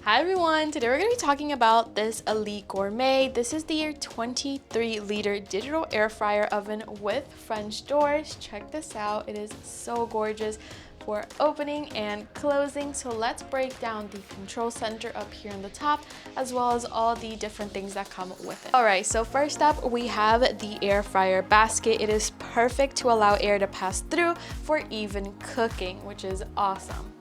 Hi everyone, today we're going to be talking about this Elite Gourmet. This is the 23-liter digital air fryer oven with French doors. Check this out, it is so gorgeous for opening and closing. So let's break down the control center up here on the top, as well as all the different things that come with it. All right, so first up we have the air fryer basket. It is perfect to allow air to pass through for even cooking, which is awesome.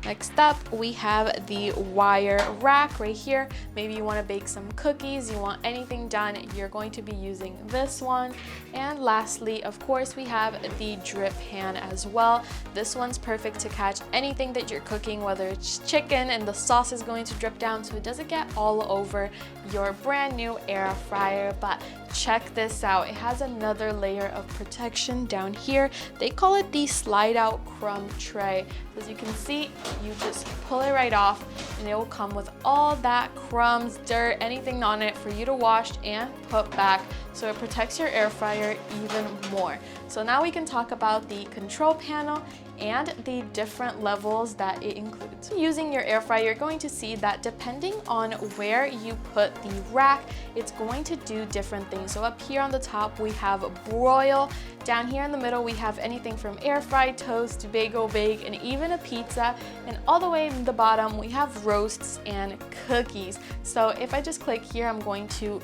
Next up, we have the wire rack right here. Maybe you want to bake some cookies, you want anything done, you're going to be using this one. And lastly, of course, we have the drip pan as well. This one's perfect to catch anything that you're cooking, whether it's chicken and the sauce is going to drip down so it doesn't get all over your brand new air fryer. But check this out, it has another layer of protection down here. They call it the slide out crumb tray. As you can see, you just pull it right off and it will come with all that crumbs, dirt, anything on it for you to wash and put back, so it protects your air fryer even more. So now we can talk about the control panel and the different levels that it includes. Using your air fryer, you're going to see that depending on where you put the rack, it's going to do different things. So up here on the top, we have broil. Down here in the middle, we have anything from air fried toast to bagel bake and even a pizza. And all the way in the bottom, we have roasts and cookies. So if I just click here, I'm going to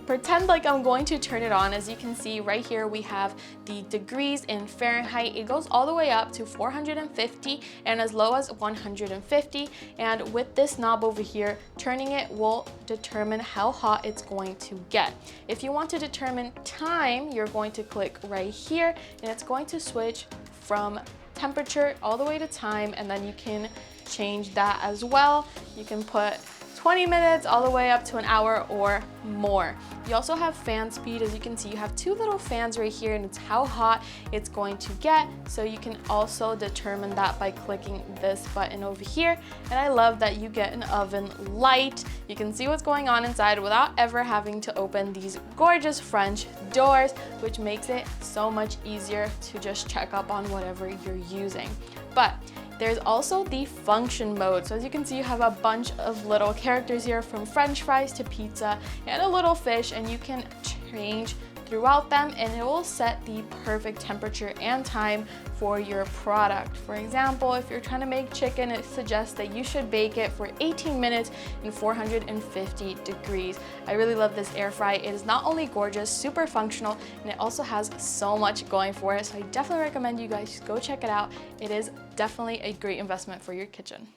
pretend like I'm going to turn it on. As you can see right here, we have the degrees in Fahrenheit. It goes all the way up to 450 and as low as 150. And with this knob over here, turning it will determine how hot it's going to get. If you want to determine time, you're going to click right here and it's going to switch from temperature all the way to time, and then you can change that as well. You can put 20 minutes all the way up to an hour or more. You also have fan speed. As you can see, you have two little fans right here and it's how hot it's going to get. So you can also determine that by clicking this button over here. And I love that you get an oven light. You can see what's going on inside without ever having to open these gorgeous French doors, which makes it so much easier to just check up on whatever you're using. But there's also the function mode. So as you can see, you have a bunch of little characters here, from French fries to pizza and a little fish, and you can change throughout them and it will set the perfect temperature and time for your product. For example, if you're trying to make chicken, it suggests that you should bake it for 18 minutes in 450 degrees. I really love this air fry. It is not only gorgeous, super functional, and it also has so much going for it. So I definitely recommend you guys go check it out. It is definitely a great investment for your kitchen.